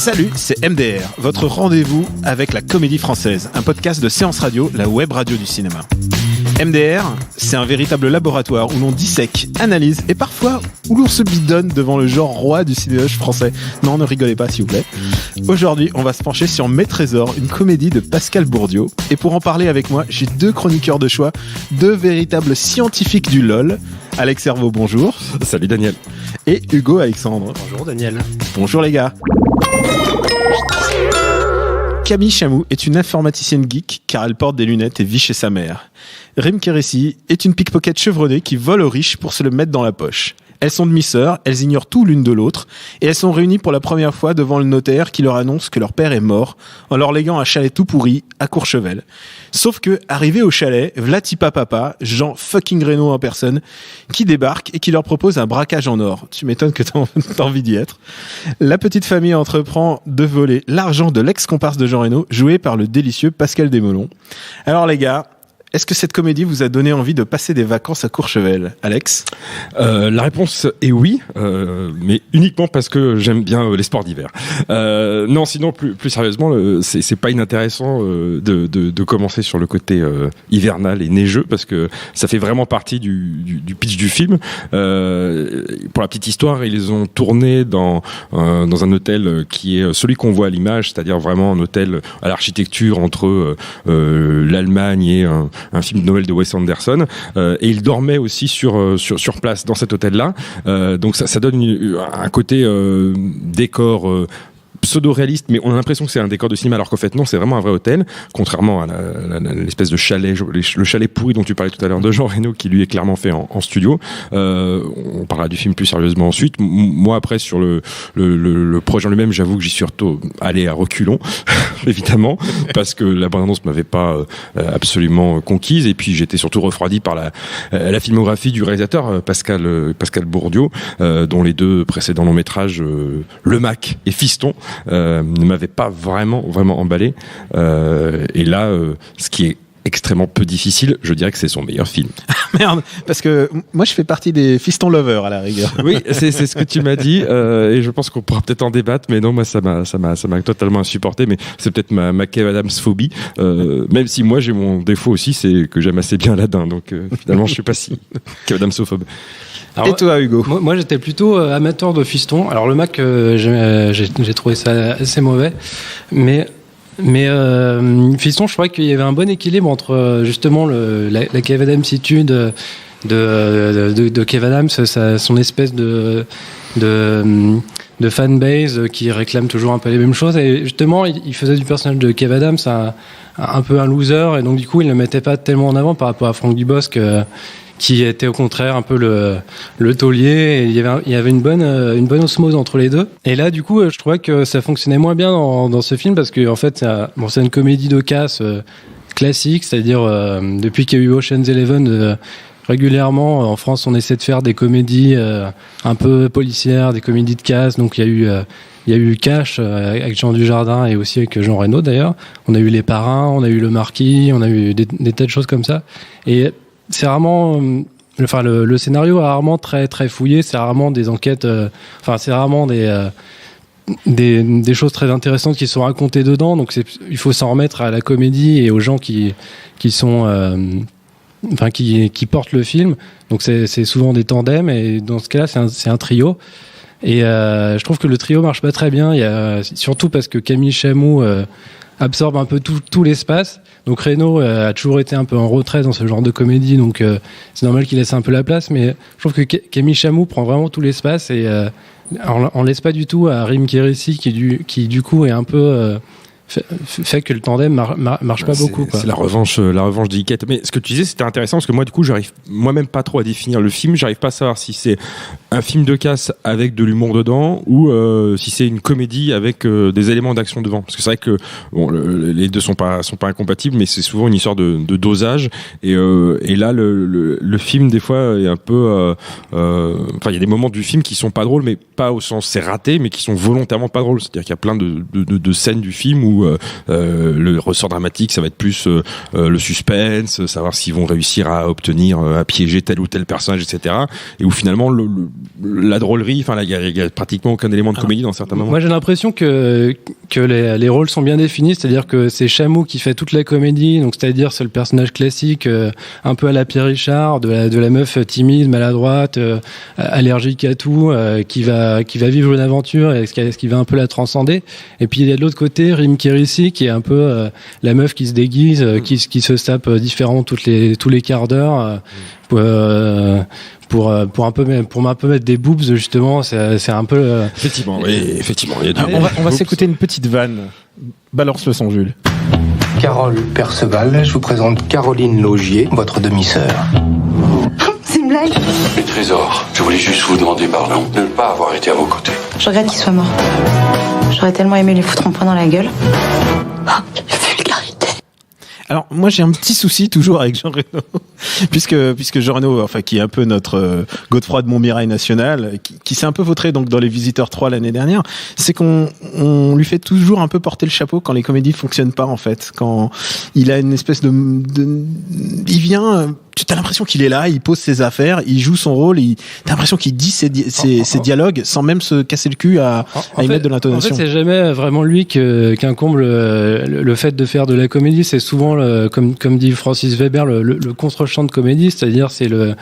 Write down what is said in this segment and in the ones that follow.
Salut, c'est MDR, votre rendez-vous avec la comédie française, un podcast de Séance Radio, la web radio du cinéma. MDR, c'est un véritable laboratoire où l'on dissèque, analyse et parfois où l'on se bidonne devant le genre roi du cinéma français. Non, ne rigolez pas s'il vous plaît. Aujourd'hui, on va se pencher sur Mes Trésors, une comédie de Pascal Bourdiau. Et pour en parler avec moi, j'ai deux chroniqueurs de choix, deux véritables scientifiques du LOL. Alex Herveau, bonjour. Salut Daniel. Et Hugo Alexandre. Bonjour Daniel. Bonjour les gars. Camille Chamou est une informaticienne geek car elle porte des lunettes et vit chez sa mère. Rim Kérissi est une pickpocket chevronnée qui vole aux riches pour se le mettre dans la poche. Elles sont demi-sœurs, elles ignorent tout l'une de l'autre et elles sont réunies pour la première fois devant le notaire qui leur annonce que leur père est mort en leur léguant un chalet tout pourri à Courchevel. Sauf que, arrivé au chalet, Vlatipa Papa, Jean fucking Reno en personne, qui débarque et qui leur propose un braquage en or. Tu m'étonnes que t'as envie d'y être. La petite famille entreprend de voler l'argent de l'ex-comparse de Jean Reno, joué par le délicieux Pascal Desmelons. Alors les gars, est-ce que cette comédie vous a donné envie de passer des vacances à Courchevel, Alex ? La réponse est oui, mais uniquement parce que j'aime bien les sports d'hiver. Non, sinon plus sérieusement, c'est pas inintéressant de commencer sur le côté hivernal et neigeux parce que ça fait vraiment partie du pitch du film. Pour la petite histoire, ils ont tourné dans un hôtel qui est celui qu'on voit à l'image, c'est-à-dire vraiment un hôtel à l'architecture entre l'Allemagne et un film de Noël de Wes Anderson, et il dormait aussi sur place dans cet hôtel-là. Donc ça donne un côté décor pseudo-réaliste, mais on a l'impression que c'est un décor de cinéma, alors qu'en fait non, c'est vraiment un vrai hôtel, contrairement à l'espèce de chalet, le chalet pourri dont tu parlais tout à l'heure de Jean Reno, qui lui est clairement fait en studio. On parlera du film plus sérieusement ensuite. Moi après sur le projet en lui-même, j'avoue que j'y suis surtout allé à reculons, évidemment, parce que la bande-annonce m'avait pas absolument conquise, et puis j'étais surtout refroidi par la filmographie du réalisateur Pascal Bourdiau, dont les deux précédents longs métrages, Le Mac et Fiston, ne m'avait pas vraiment emballé, et là ce qui est extrêmement peu difficile, je dirais que c'est son meilleur film. Merde, parce que moi je fais partie des Fiston lovers à la rigueur. Oui, c'est ce que tu m'as dit, et je pense qu'on pourra peut-être en débattre, mais non, moi ça m'a totalement insupporté, mais c'est peut-être ma Kev Adams phobie, même si moi j'ai mon défaut aussi, c'est que j'aime assez bien Aladdin, donc finalement je suis pas si Kev Adamsophobe. Alors, et toi Hugo ? Moi j'étais plutôt amateur de Fiston. Alors le Mac, j'ai trouvé ça assez mauvais, mais Fiston, je crois qu'il y avait un bon équilibre entre justement la Kev Adamsitude de Kev Adams, son espèce de fanbase qui réclame toujours un peu les mêmes choses, et justement il faisait du personnage de Kev Adams un peu un loser, et donc du coup il ne le mettait pas tellement en avant par rapport à Franck Dubosc, qui était au contraire un peu le taulier, et il y avait une bonne osmose entre les deux. Et là, du coup, je trouvais que ça fonctionnait moins bien dans ce film, parce que en fait, c'est une comédie de casse classique, c'est-à-dire depuis qu'il y a eu Ocean's Eleven, régulièrement en France, on essaie de faire des comédies un peu policières, des comédies de casse. Donc il y a eu Cash avec Jean Dujardin et aussi avec Jean Reno d'ailleurs. On a eu Les Parrains, on a eu Le Marquis, on a eu des tas de choses comme ça. Et c'est rarement, le scénario est rarement très très fouillé. C'est rarement des enquêtes. C'est rarement des choses très intéressantes qui sont racontées dedans. Donc il faut s'en remettre à la comédie et aux gens qui portent le film. Donc c'est souvent des tandems, et dans ce cas-là c'est un trio. Et je trouve que le trio marche pas très bien. Surtout parce que Camille Chamou absorbe un peu tout l'espace. Donc Reno a toujours été un peu en retrait dans ce genre de comédie, donc c'est normal qu'il laisse un peu la place, mais je trouve que Camille Chamou prend vraiment tout l'espace, et on laisse pas du tout à Rim Kérissi qui du coup est un peu fait que le tandem marche pas beaucoup, quoi. C'est la revanche d'Iquette. Mais ce que tu disais, c'était intéressant, parce que moi, du coup, j'arrive moi-même pas trop à définir le film. J'arrive pas à savoir si c'est un film de casse avec de l'humour dedans, ou si c'est une comédie avec des éléments d'action devant. Parce que c'est vrai que les deux sont pas incompatibles, mais c'est souvent une histoire de dosage. Et là, le film, des fois, est un peu... il y a des moments du film qui sont pas drôles, mais pas au sens c'est raté, mais qui sont volontairement pas drôles. C'est-à-dire qu'il y a plein de scènes du film où le ressort dramatique, ça va être plus le suspense, savoir s'ils vont réussir à obtenir, à piéger tel ou tel personnage, etc. Et où finalement la drôlerie. Enfin, il y a pratiquement aucun élément de comédie dans certains moments. Moi, j'ai l'impression que les rôles sont bien définis, c'est-à-dire que c'est Chamoux qui fait toute la comédie, donc c'est-à-dire c'est le personnage classique, un peu à la Pierre Richard, de la meuf timide, maladroite, allergique à tout, qui va vivre une aventure et ce qui va un peu la transcender. Et puis il y a de l'autre côté Rim Kérissi qui est un peu la meuf qui se déguise, qui se tape différents tous les quarts d'heure. Pour un peu mettre des boobs, justement, c'est un peu Effectivement, il y a du on va s'écouter une petite vanne. Balance le son, Jules. Carole Perceval, je vous présente Caroline Laugier, votre demi-sœur. C'est une blague. Les trésors, je voulais juste vous demander pardon de ne pas avoir été à vos côtés. Je regrette qu'il soit mort. J'aurais tellement aimé lui foutre un poing dans la gueule. Oh, vulgarité. Alors moi j'ai un petit souci toujours avec Jean Reno puisque Jean Reno, enfin qui est un peu notre Godefroy de Montmirail national, qui s'est un peu vautré donc dans Les Visiteurs 3 l'année dernière, c'est qu'on lui fait toujours un peu porter le chapeau quand les comédies fonctionnent pas en fait, quand il a une espèce de il vient, tu as l'impression qu'il est là, il pose ses affaires, il joue son rôle, t'as l'impression qu'il dit ses dialogues sans même se casser le cul à y mettre de l'intonation. En fait, c'est jamais vraiment lui qu'incombe le fait de faire de la comédie. C'est souvent, comme dit Francis Weber, le contre-champ de comédie, c'est-à-dire c'est le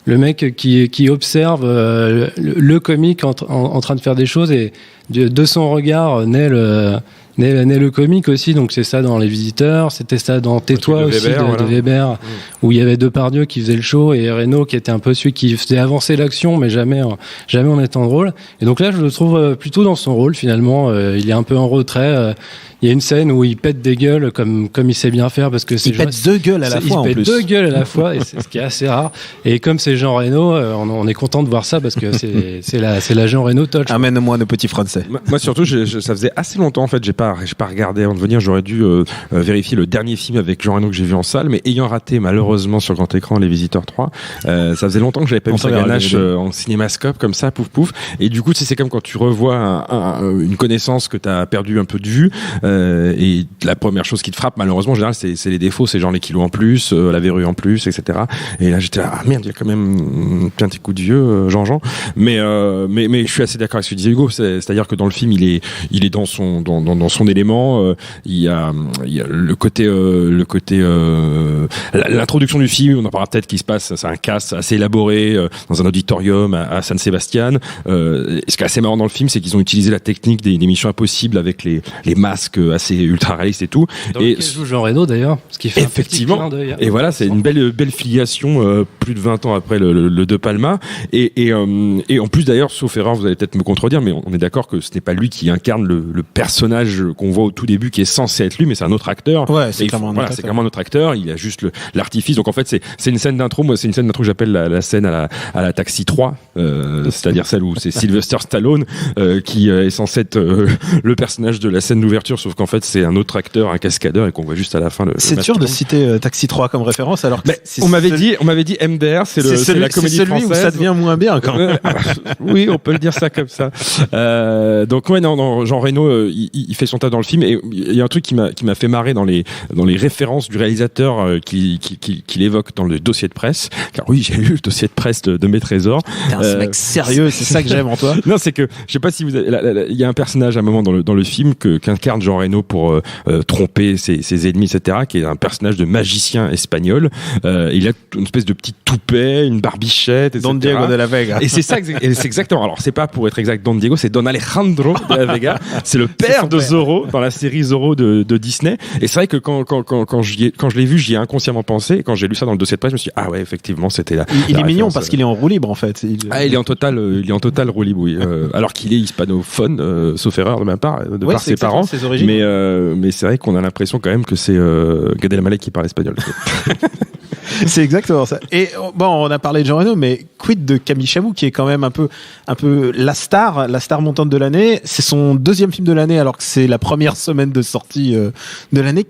mec qui observe le comique en train de faire des choses et de son regard naît le comique aussi. Donc c'est ça dans Les Visiteurs, c'était ça dans Tais-toi aussi de Weber, où il y avait Depardieu qui faisait le show et Reno qui était un peu celui qui faisait avancer l'action, mais jamais en étant drôle. Et donc là, je le trouve plutôt dans son rôle finalement. Il est un peu en retrait. Il y a une scène où il pète des gueules comme il sait bien faire, parce que c'est il pète deux gueules à la fois en plus. Il pète deux gueules à la fois, et c'est ce qui est assez rare. Et comme c'est Jean Reno, on est content de voir ça parce que c'est la Jean Reno touch. Amène-moi nos petits Français. Moi surtout, ça faisait assez longtemps en fait, j'ai pas regardé avant de venir. J'aurais dû vérifier le dernier film avec Jean Reno que j'ai vu en salle, mais ayant raté malheureusement sur grand écran Les Visiteurs 3, ça faisait longtemps que j'avais pas vu sa ganache en cinémascope comme ça, pouf pouf. Et du coup, c'est comme quand tu revois une connaissance que t'as perdu un peu de vue. Et la première chose qui te frappe, malheureusement, en général, c'est les défauts, c'est genre les kilos en plus, la verrue en plus, etc. Et là, j'étais là, merde, il y a quand même un petit coup de vieux, Jean-Jean. Mais je suis assez d'accord avec ce que disait Hugo. C'est-à-dire que dans le film, il est dans son élément. Il y a le côté, l'introduction du film. On en parlera peut-être qui se passe. C'est un cast assez élaboré dans un auditorium à San Sebastian. Ce qui est assez marrant dans le film, c'est qu'ils ont utilisé la technique des Missions Impossibles avec les masques assez ultra réaliste et tout. Dans lequel joue Jean Reno d'ailleurs, ce qui fait effectivement, un petit clin d'œil. Et voilà, c'est une belle filiation plus de 20 ans après le De Palma. Et en plus d'ailleurs, sauf erreur, vous allez peut-être me contredire, mais on est d'accord que ce n'est pas lui qui incarne le personnage qu'on voit au tout début, qui est censé être lui, mais c'est un autre acteur. Ouais, c'est clairement un autre acteur. Il a juste l'artifice. Donc en fait, c'est une scène d'intro. Moi, c'est une scène d'intro que j'appelle la scène à la Taxi 3, c'est-à-dire celle où c'est Sylvester Stallone qui est censé être le personnage de la scène d'ouverture, sauf qu'en fait c'est un autre acteur, un cascadeur, et qu'on voit juste à la fin. C'est dur de citer Taxi 3 comme référence, alors que on m'avait dit MDR, c'est la comédie française où ça devient moins bien quand même. Oui, on peut le dire ça comme ça. Donc ouais, non, Jean Reno, il fait son tas dans le film, et il y a un truc qui m'a fait marrer dans les références du réalisateur qu'il évoque dans le dossier de presse. Car oui, j'ai lu le dossier de presse de Mes Trésors. T'es un mec sérieux, c'est ça que j'aime en toi. Non, c'est que je sais pas si vous avez, il y a un personnage à un moment dans le film qu'incarne Jean Reno pour tromper ses ennemis, etc., qui est un personnage de magicien espagnol. Il a une espèce de petit toupet, une barbichette, etc. Don Diego de la Vega. Et c'est ça, c'est exactement. Alors c'est pas pour être exact Don Diego, c'est Don Alejandro de la Vega. C'est le père de Zorro dans la série Zorro de Disney. Et c'est vrai que quand je l'ai vu, j'y ai inconsciemment pensé. Et quand j'ai lu ça dans le dossier de presse, je me suis dit, ah ouais, effectivement, c'était là. Il est mignon parce qu'il est en roue libre en fait. Il est en total roue libre, oui. Alors qu'il est hispanophone, sauf erreur de ma part, par ses parents. Mais c'est vrai qu'on a l'impression quand même que c'est Gad Elmaleh qui parle espagnol. C'est exactement ça. Et bon, on a parlé de Jean Reno, mais quid de Camille Chamou, qui est quand même un peu la star montante de l'année. C'est son deuxième film de l'année, alors que c'est la première semaine de sortie de l'année.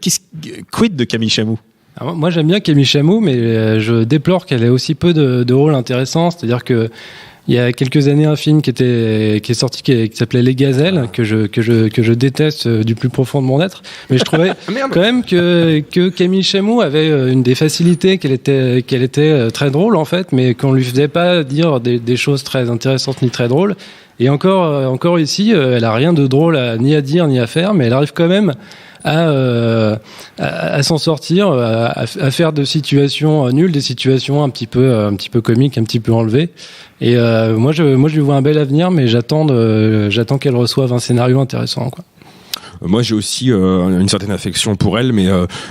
Quid de Camille Chamou? Alors, moi, j'aime bien Camille Chamou, mais je déplore qu'elle ait aussi peu de rôles intéressants. C'est-à-dire que il y a quelques années un film qui est sorti qui s'appelait Les Gazelles, que je déteste du plus profond de mon être, mais je trouvais quand même que Camille Chamou avait une des facilités qu'elle était très drôle en fait, mais qu'on lui faisait pas dire des choses très intéressantes ni très drôles. Et encore ici, elle a rien de drôle ni à dire ni à faire, mais elle arrive quand même à s'en sortir, à faire de situations nulles des situations un petit peu comiques, un petit peu enlevées. Et moi je lui vois un bel avenir, mais j'attends qu'elle reçoive un scénario intéressant, quoi. Moi, j'ai aussi une certaine affection pour elle, mais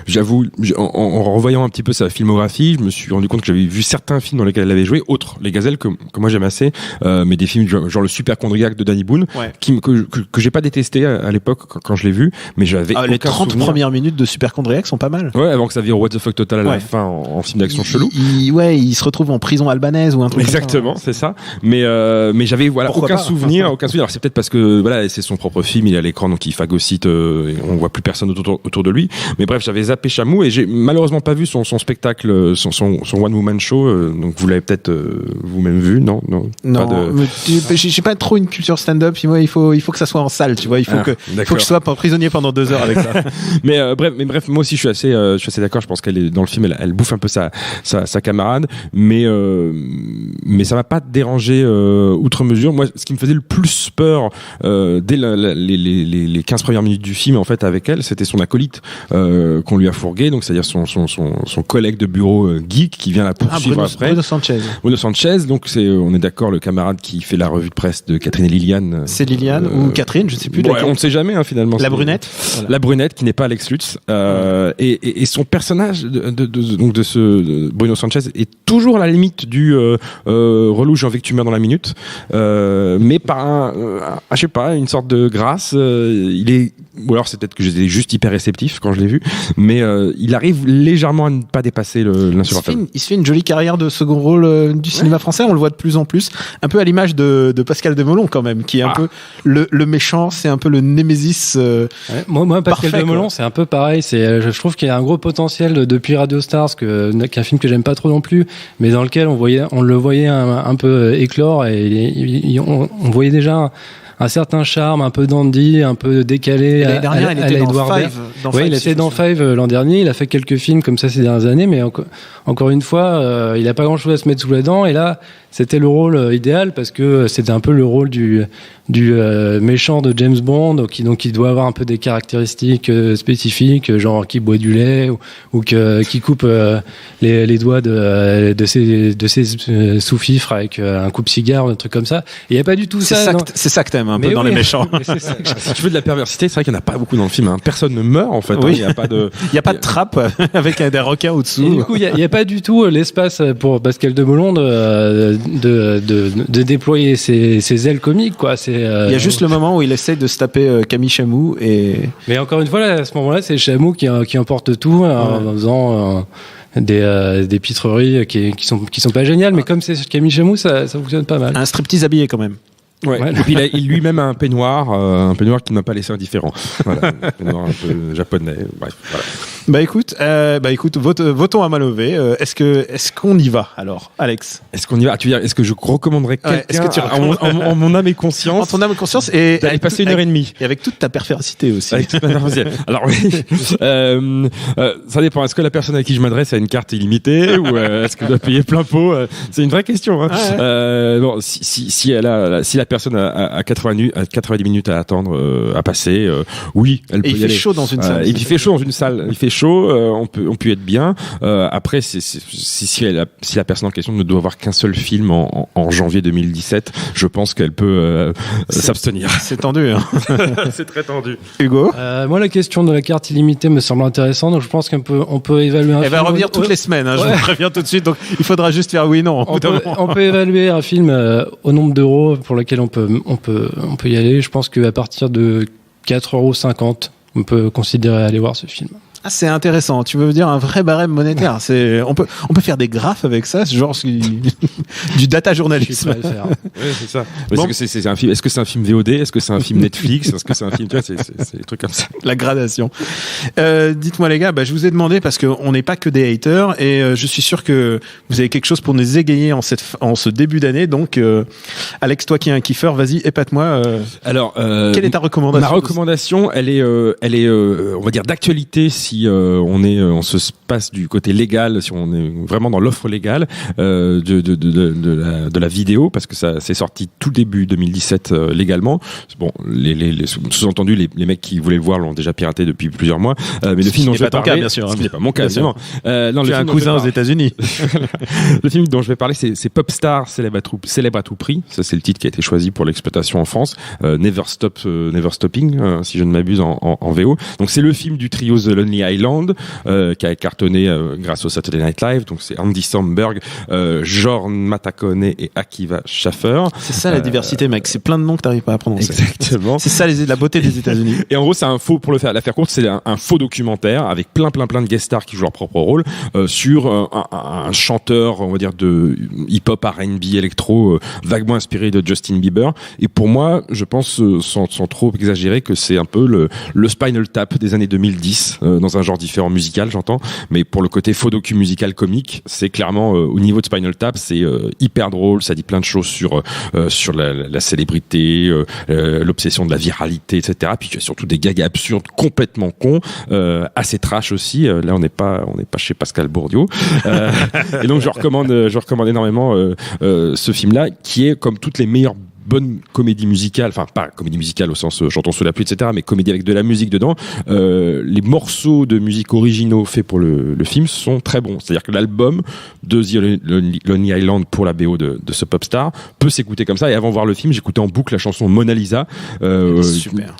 j'avoue, en revoyant un petit peu sa filmographie, je me suis rendu compte que j'avais vu certains films dans lesquels elle avait joué, autres, Les Gazelles, que moi j'aime assez, mais des films genre Le Superchondriaque de Danny Boone, que j'ai pas détesté à l'époque quand je l'ai vu, mais j'avais les 30 premières minutes de Superchondriaque sont pas mal. Ouais, avant que ça vire What the fuck total à la fin en film d'action chelou. Il se retrouve en prison albanaise ou un truc. Exactement, c'est ça. Mais j'avais aucun souvenir. Alors c'est peut-être parce que voilà, c'est son propre film, il est à l'écran, donc il phagocyte. On voit plus personne autour de lui, mais bref, j'avais zappé Chamou et j'ai malheureusement pas vu son spectacle, son one woman show, donc vous l'avez peut-être vous-même vu, non j'ai pas trop une culture stand-up, il faut que ça soit en salle, tu vois, il faut que je sois prisonnier pendant 2 heures avec ça. mais bref, moi aussi je suis assez d'accord, je pense qu'elle est dans le film, elle bouffe un peu sa camarade, mais ça m'a pas dérangé outre mesure. Moi, ce qui me faisait le plus peur dès les 15 premières minutes du film, en fait, avec elle, c'était son acolyte qu'on lui a fourgué, donc c'est-à-dire son collègue de bureau geek qui vient la poursuivre après. Bruno Sanchez, donc on est d'accord, le camarade qui fait la revue de presse de Catherine et Liliane. C'est Liliane ou Catherine, je sais plus. On ne sait jamais, finalement. La brunette. Voilà. La brunette qui n'est pas Alex Lutz, et son personnage de ce Bruno Sanchez est toujours à la limite du relou, j'ai envie que tu meurs dans la minute, mais par je sais pas, une sorte de grâce. Il est, ou alors c'est peut-être que j'étais juste hyper réceptif quand je l'ai vu, mais il arrive légèrement à ne pas dépasser l'insupportable. Il se fait une jolie carrière de second rôle du cinéma français, on le voit de plus en plus, un peu à l'image de Pascal Demolon quand même, qui est un peu le méchant, c'est un peu le némésis. Moi Pascal Demolon, c'est un peu pareil, je trouve qu'il y a un gros potentiel depuis Radio Stars, qu'un film que j'aime pas trop non plus, mais dans lequel on le voyait un peu éclore, et on voyait déjà un certain charme, un peu dandy, un peu décalé. L'année dernière, il était dans Five. Oui, il était dans Five l'an dernier. Il a fait quelques films comme ça ces dernières années, mais encore une fois, il n'a pas grand-chose à se mettre sous la dent. Et là, c'était le rôle idéal parce que c'était un peu le rôle du méchant de James Bond, donc il doit avoir un peu des caractéristiques spécifiques, genre qui boit du lait ou qui coupe les doigts de ses sous-fifres avec un coupe-cigare, un truc comme ça. Il n'y a pas du tout ça. C'est ça que t'aimes un peu dans les méchants. Si tu veux de la perversité, c'est vrai qu'il n'y en a pas beaucoup dans le film. Hein. Personne ne meurt en fait. Oui. Il n'y a pas de trappe avec des requins au-dessous. Et du coup, il n'y a pas du tout l'espace pour Pascal Demolon de déployer ses ailes comiques, quoi. Il y a juste le moment où il essaie de se taper Camille Chamou Mais encore une fois, là, à ce moment-là, c'est Chamou qui emporte tout en faisant des pitreries qui sont pas géniales, mais comme c'est Camille Chamou, ça fonctionne pas mal. Un striptease habillé quand même. Ouais. Et puis il lui-même a un peignoir qui ne m'a pas laissé indifférent. Voilà, un peignoir un peu japonais. Bref, voilà. Bah écoute, votons à Malové. Est-ce qu'on y va alors, Alex? Est-ce qu'on y va? Tu veux dire, est-ce que je recommanderais quelqu'un en mon âme et conscience? En ton âme et conscience, et d'aller passer 1h30. Et avec toute ta perversité aussi. Avec toute ma perversité. Alors oui, ça dépend. Est-ce que la personne à qui je m'adresse a une carte illimitée ou est-ce que je dois payer plein pot? C'est une vraie question. Hein. Bon, si la personne a 90 minutes à attendre, à passer, oui, elle peut y aller. Il fait chaud dans une salle. Il fait chaud dans une salle. Il fait chaud, on peut être bien. Après, si la personne en question ne doit avoir qu'un seul film en janvier 2017, je pense qu'elle peut s'abstenir. C'est tendu. Hein. C'est très tendu. Hugo, moi, la question de la carte illimitée me semble intéressante, donc je pense qu'on peut évaluer un film. Elle va revenir toutes les semaines. Hein, je vous préviens tout de suite. Donc, il faudra juste faire oui non. On peut évaluer un film au nombre d'euros pour lequel on peut y aller. Je pense qu'à partir de 4,50 €, on peut considérer aller voir ce film. Ah, c'est intéressant. Tu veux dire un vrai barème monétaire. On peut faire des graphes avec ça, genre du data journalisme. Ouais, c'est ça. Bon. Est-ce que c'est un film VOD? Est-ce que c'est un film Netflix? Est-ce que c'est un film, tu vois, c'est des trucs comme ça. La gradation. Dites-moi les gars, je vous ai demandé parce qu'on n'est pas que des haters et je suis sûr que vous avez quelque chose pour nous égayer en ce début d'année. Donc, Alex, toi qui es un kiffeur, vas-y, épate-moi. Alors, quelle est ta recommandation? Ma recommandation, elle est, on va dire, d'actualité si on se passe du côté légal, si on est vraiment dans l'offre légale de la vidéo, parce que ça c'est sorti tout début 2017 légalement. Bon, les sous-entendu, les mecs qui voulaient le voir l'ont déjà piraté depuis plusieurs mois. Mais le film dont je vais parler, bien sûr, ce qui n'est pas mon cas, évidemment. Non, j'ai un cousin aux États-Unis. Le film dont je vais parler, c'est Popstar, célèbre à tout prix. Ça, c'est le titre qui a été choisi pour l'exploitation en France. Never Stopping, si je ne m'abuse en VO. Donc c'est le film du trio The Lonely Island, qui a cartonné grâce au Saturday Night Live. Donc c'est Andy Samberg, Jorn Matakone et Akiva Schaffer. C'est ça la diversité, mec. C'est plein de noms que t'arrives pas à prononcer. Exactement. C'est ça la beauté des États-Unis. Et en gros, c'est la faire courte, c'est un faux documentaire avec plein de guest stars qui jouent leur propre rôle sur un chanteur, on va dire, de hip-hop, R&B, électro, vaguement inspiré de Justin Bieber. Et pour moi, je pense, sans trop exagérer, que c'est un peu le Spinal Tap des années 2010, dans un genre différent musical, j'entends. Mais pour le côté faux docu musical comique, c'est clairement, au niveau de Spinal Tap, c'est hyper drôle, ça dit plein de choses sur la célébrité, l'obsession de la viralité, etc. Puis surtout des gags absurdes, complètement cons, assez trash aussi. Là, on n'est pas chez Pascal Bourdieu. Et donc, je recommande énormément ce film-là, qui est comme toutes les meilleures bonne comédie musicale, enfin pas comédie musicale au sens chantons sous la pluie, etc., mais comédie avec de la musique dedans. Les morceaux de musique originaux faits pour le film sont très bons. C'est-à-dire que l'album de The Lonely Island pour la BO de ce Popstar peut s'écouter comme ça. Et avant de voir le film, j'écoutais en boucle la chanson Mona Lisa,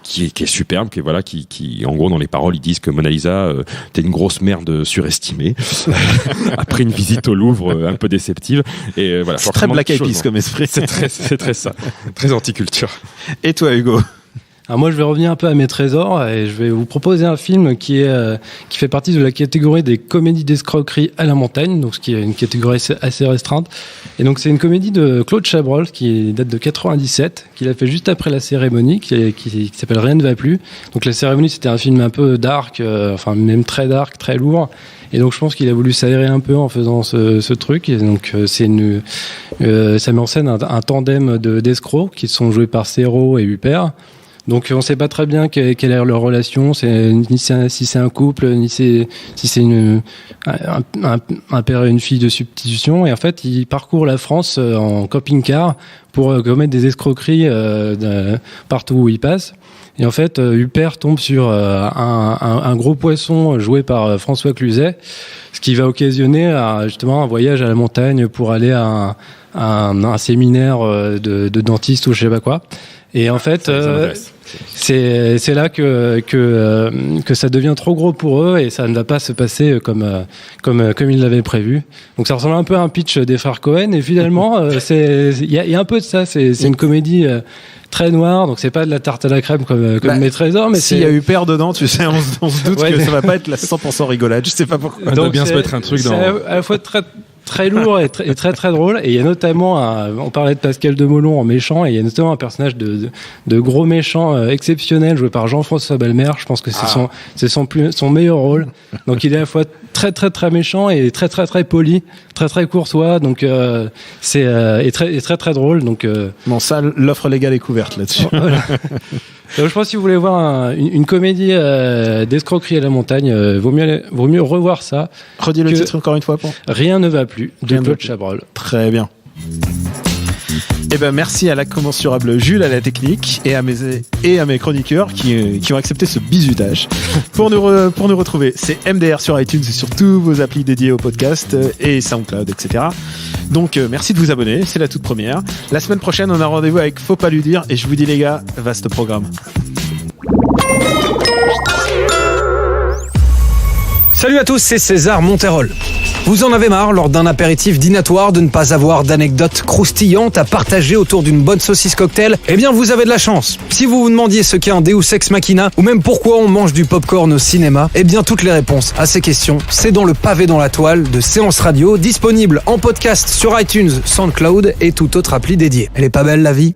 qui est superbe, qui en gros dans les paroles ils disent que Mona Lisa t'es une grosse merde surestimée après une visite au Louvre un peu déceptive. Et voilà. C'est très Black Eyed Peas comme esprit. C'est très ça. Très anti-culture. Et toi, Hugo? Alors moi, je vais revenir un peu à mes trésors et je vais vous proposer un film qui fait partie de la catégorie des comédies d'escroquerie à la montagne, donc ce qui est une catégorie assez restreinte. Et donc c'est une comédie de Claude Chabrol qui date de 97, qu'il a fait juste après La Cérémonie, qui s'appelle Rien ne va plus. Donc La Cérémonie, c'était un film un peu dark, enfin même très dark, très lourd. Et donc je pense qu'il a voulu s'aérer un peu en faisant ce truc. Et donc ça met en scène un tandem d'escrocs qui sont joués par Serrault et Huppert. Donc on ne sait pas très bien quelle est leur relation, si c'est un couple, ni si c'est un père et une fille de substitution. Et en fait, ils parcourent la France en camping-car pour commettre des escroqueries partout où ils passent. Et en fait, Huppert tombe sur un gros poisson joué par François Cluzet, ce qui va occasionner justement un voyage à la montagne pour aller à un séminaire de dentiste ou je sais pas quoi. Et en fait, c'est là que ça devient trop gros pour eux et ça ne va pas se passer comme ils l'avaient prévu. Donc ça ressemble un peu à un pitch des frères Cohen et finalement il y a un peu de ça. C'est une comédie très noire, donc c'est pas de la tarte à la crème comme mes trésors, mais s'il y a eu Huppert dedans, tu sais, on se doute que ça va pas être la 100% rigolade. Je sais pas pourquoi. Donc bien se mettre un truc dans. C'est à la fois très lourd et très très drôle. Et il y a notamment on parlait de Pascal Demolon en méchant, et il y a notamment un personnage de gros méchant exceptionnel joué par Jean-François Balmer. Je pense que c'est son meilleur rôle. Donc il est à la fois très très très méchant et très très très poli, très très courtois. Donc c'est très très drôle. Donc bon, ça, l'offre légale est couverte là-dessus. Voilà. Donc, je pense que si vous voulez voir une comédie d'escroquerie à la montagne, vaut mieux revoir ça. Redis le titre encore une fois. Rien ne va plus de Claude Chabrol. Très bien. Eh ben merci à l'incommensurable Jules à la technique et à mes chroniqueurs qui ont accepté ce bizutage. Pour nous retrouver, c'est MDR sur iTunes et sur tous vos applis dédiés au podcast et SoundCloud, etc. Donc merci de vous abonner, c'est la toute première. La semaine prochaine, on a rendez-vous avec Faut pas lui dire et je vous dis les gars, vaste programme. Salut à tous, c'est César Monterol. Vous en avez marre, lors d'un apéritif dînatoire, de ne pas avoir d'anecdotes croustillantes à partager autour d'une bonne saucisse cocktail? Eh bien, vous avez de la chance. Si vous vous demandiez ce qu'est un Deus Ex Machina, ou même pourquoi on mange du popcorn au cinéma, eh bien, toutes les réponses à ces questions, c'est dans le pavé dans la toile de Séance Radio, disponible en podcast sur iTunes, SoundCloud et toute autre appli dédiée. Elle est pas belle, la vie ?